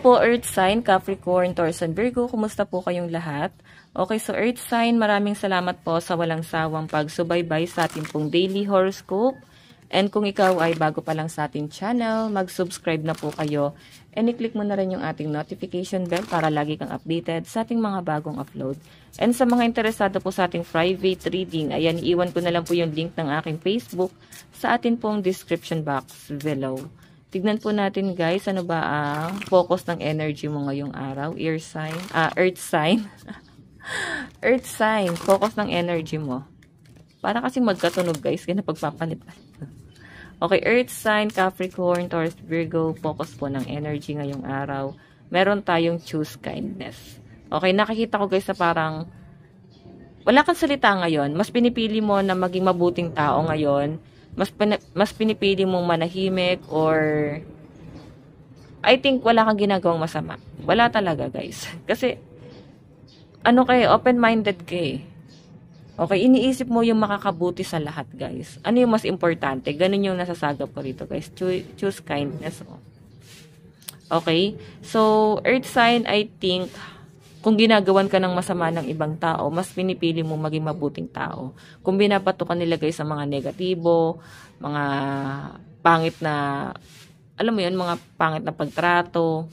po, Earth sign, Capricorn, Taurus, and Virgo. Kumusta po kayong lahat? Okay, so Earth sign, maraming salamat po sa walang sawang pagsubaybay sa ating pong daily horoscope. And kung ikaw ay bago pa lang sa ating channel, mag-subscribe na po kayo. And i-click mo na rin yung ating notification bell para lagi kang updated sa ating mga bagong upload. And sa mga interesado po sa ating private reading, ayan, iwan ko na lang po yung link ng aking Facebook sa atin pong description box below. Tignan po natin guys, ano ba ang focus ng energy mo ngayong araw? Earth sign. Earth sign. Focus ng energy mo. Para kasi magkatunog guys, kaya napagpapalitan. Okay, Earth sign, Capricorn, Taurus, Virgo. Focus po ng energy ngayong araw. Meron tayong choose kindness. Okay, nakikita ko guys na parang wala kang salita ngayon. Mas pinipili mo na maging mabuting tao ngayon. Mas pinipili mong manahimik or I think wala kang ginagawang masama. Wala talaga guys. Kasi ano kayo, open-minded kayo. Okay, iniisip mo yung makakabuti sa lahat guys. Ano yung mas importante? Ganun yung nasasagap ko rito guys. Choose kindness. Okay, so earth sign, I think kung ginagawan ka ng masama ng ibang tao, mas pinipili mo maging mabuting tao. Kung binabato ka nila guys sa mga negatibo, mga pangit na, alam mo yun, mga pangit na pagtrato,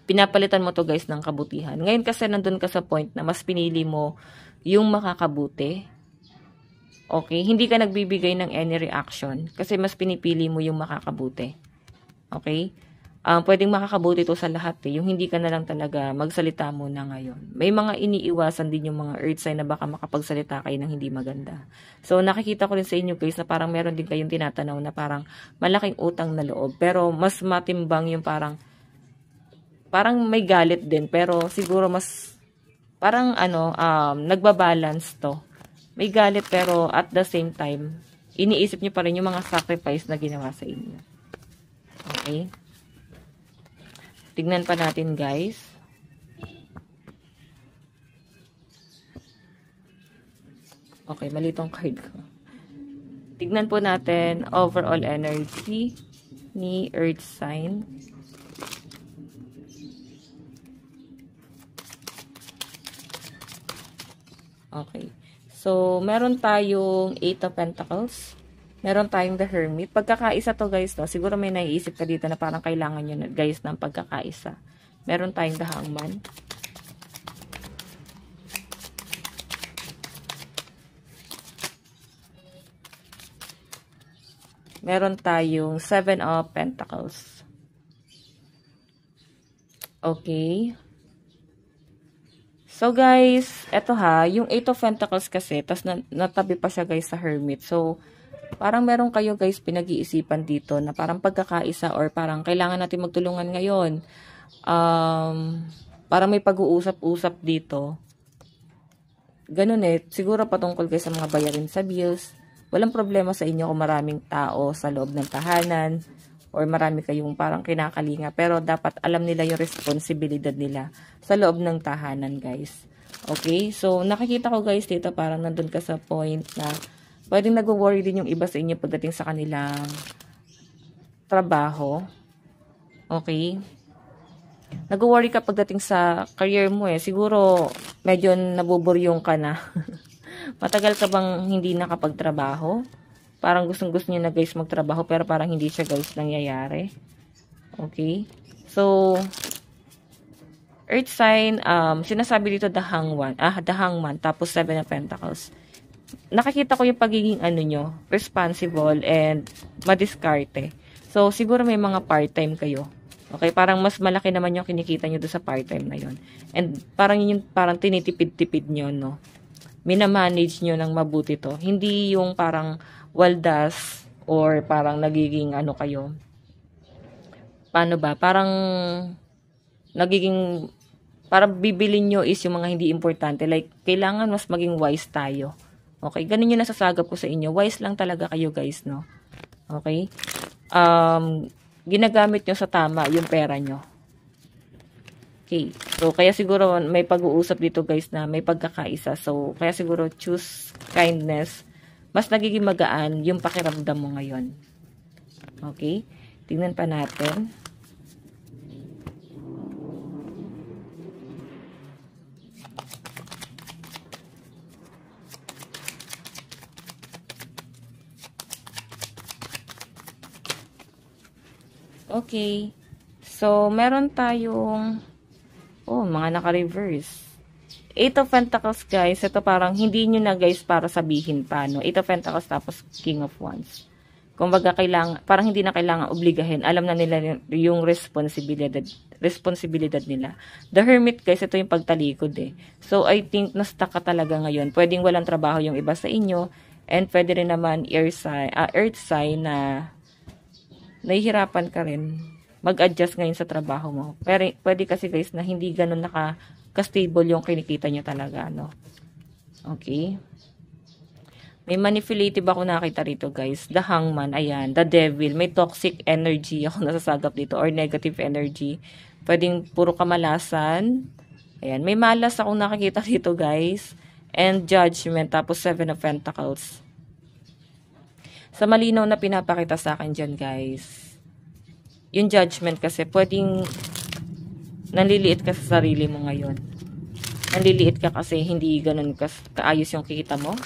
pinapalitan mo to guys ng kabutihan. Ngayon kasi nandun ka sa point na mas pinili mo yung makakabuti. Okay? Hindi ka nagbibigay ng any reaction kasi mas pinipili mo yung makakabuti. Okay? Pwedeng makakabuti to sa lahat eh. Yung hindi ka na lang talaga magsalita muna ngayon. May mga iniiwasan din yung mga earth sign na baka makapagsalita kayo ng hindi maganda. So nakikita ko rin sa inyo guys na parang meron din kayong tinatanaw na parang malaking utang na loob. Pero mas matimbang yung parang may galit din. Pero siguro mas parang nagbabalance to. May galit pero at the same time, iniisip nyo pa rin yung mga sacrifice na ginawa sa inyo. Okay? Tignan pa natin guys. Okay, mali tong card ko. Tignan po natin overall energy ni earth sign. Okay. So, meron tayong 8 of Pentacles. Meron tayong the Hermit. Pagkakaisa to guys, no? Siguro may naiisip ka dito na parang kailangan nyo na guys ng pagkakaisa. Meron tayong the Hangman. Meron tayong 7 of Pentacles. Okay. So guys, eto ha, yung 8 of Pentacles kasi, tas natabi pa siya guys sa Hermit. So, parang meron kayo guys pinag-iisipan dito na parang pagkakaisa or parang kailangan natin magtulungan ngayon. Parang may pag-uusap-usap dito. Ganun eh. Siguro patungkol guys sa mga bayarin sa bills. Walang problema sa inyo kung maraming tao sa loob ng tahanan or marami kayong parang kinakalinga. Pero dapat alam nila yung responsibilidad nila sa loob ng tahanan guys. Okay? So, nakikita ko guys dito parang nandun ka sa point na pwedeng nag-worry din yung iba sa inyo pagdating sa kanilang trabaho. Okay? Nag-worry ka pagdating sa career mo eh. Siguro, medyo nabuburyong ka na. Matagal ka bang hindi nakapagtrabaho? Parang gustong-gusto niya na guys magtrabaho pero parang hindi siya guys nangyayari. Okay? So, earth sign, sinasabi dito the hangman, tapos 7 of Pentacles. Nakikita ko yung pagiging responsible and madiskarte. So, siguro may mga part-time kayo. Okay, parang mas malaki naman yung kinikita nyo doon sa part-time na yon. And parang yun yung parang tinitipid-tipid nyo, no? Minamanage nyo ng mabuti to. Hindi yung parang waldas or parang nagiging kayo. Paano ba? Parang nagiging, parang bibilin nyo is yung mga hindi importante. Like, kailangan mas maging wise tayo. Okay, ganun yung nasasagap ko sa inyo. Wise lang talaga kayo guys, no? Okay? Ginagamit nyo sa tama yung pera nyo. Okay. So, kaya siguro may pag-uusap dito guys na may pagkakaisa. So, kaya siguro choose kindness. Mas nagiging magaan yung pakiramdam mo ngayon. Okay? Tingnan pa natin. Okay. So, meron tayong, mga naka-reverse. Eight of Pentacles, guys. Ito parang hindi nyo na, guys, para sabihin pa, no? Eight of Pentacles tapos King of Wands. Kumbaga, parang hindi na kailangan obligahin. Alam na nila yung responsibilidad nila. The Hermit, guys, ito yung pagtalikod eh. So, I think na-stuck ka talaga ngayon. Pwedeng walang trabaho yung iba sa inyo. And pwede rin naman earth sign na nahihirapan ka rin mag-adjust ngayon sa trabaho mo. Pero pwede kasi guys na hindi ganun ka-stable yung kinikita nyo talaga, no? Okay. May manipulative ako nakita rito, guys. The Hangman, ayan. The Devil. May toxic energy ako nasasagap dito or negative energy. Pwedeng puro kamalasan. Ayan. May malas akong nakikita dito, guys. And Judgment. Tapos 7 of Pentacles. Sa malinaw na pinapakita sa akin dyan, guys. Yung Judgment kasi, pwedeng nanliliit ka sa sarili mo ngayon. Nanliliit ka kasi hindi ganun kaayos yung kikita mo.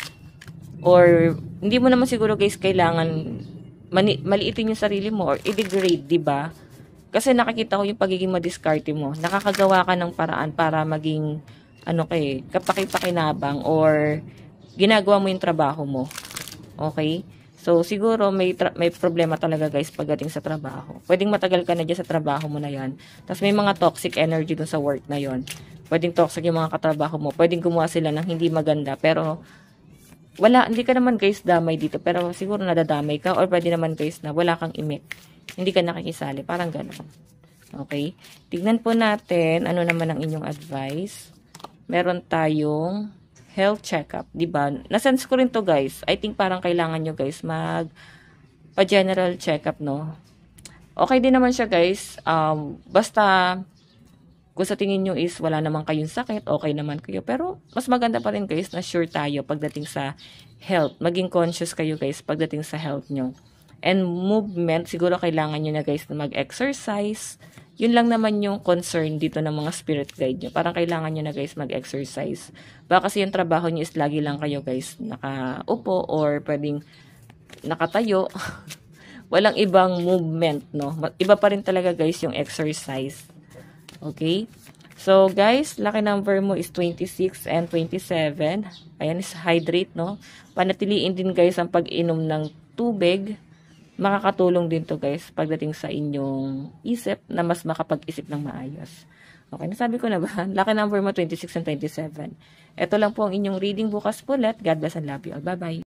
Or, hindi mo naman siguro guys kailangan maliitin yung sarili mo or i-degrade, diba? Kasi nakikita ko yung pagiging madiskarte mo. Nakakagawa ka ng paraan para maging, kapaki-pakinabang or ginagawa mo yung trabaho mo. Okay? So, siguro may problema talaga guys pagdating sa trabaho. Pwedeng matagal ka na dyan sa trabaho mo na yan. Tapos may mga toxic energy dun sa work na yon. Pwedeng toxic yung mga katrabaho mo. Pwedeng gumawa sila ng hindi maganda. Pero, hindi ka naman guys damay dito. Pero siguro nadadamay ka. Or pwede naman guys na wala kang imik. Hindi ka nakikisali. Parang gano'n. Okay? Tignan po natin ano naman ang inyong advice. Meron tayong health checkup, diba? Nasense ko rin to guys. I think parang kailangan nyo guys pa-general checkup, no? Okay din naman siya guys. Basta kung sa tingin nyo is wala naman kayong sakit, okay naman kayo. Pero mas maganda pa rin guys na sure tayo pagdating sa health. Maging conscious kayo guys pagdating sa health nyo. And movement, siguro kailangan nyo na guys na mag-exercise. Yun lang naman yung concern dito ng mga spirit guide nyo. Parang kailangan nyo na guys mag-exercise. Baka kasi yung trabaho nyo is lagi lang kayo guys nakaupo or pwedeng nakatayo. Walang ibang movement, no? Iba pa rin talaga guys yung exercise. Okay? So guys, lucky number mo is 26 and 27. Ayan is hydrate, no? Panatiliin din guys ang pag-inom ng tubig. Makakatulong din to guys pagdating sa inyong isip na mas makapag-isip ng maayos. Okay, nasabi ko na ba? Lucky number mo 26 and 27. Ito lang po ang inyong reading bukas po ulit. God bless and love you all. Bye-bye.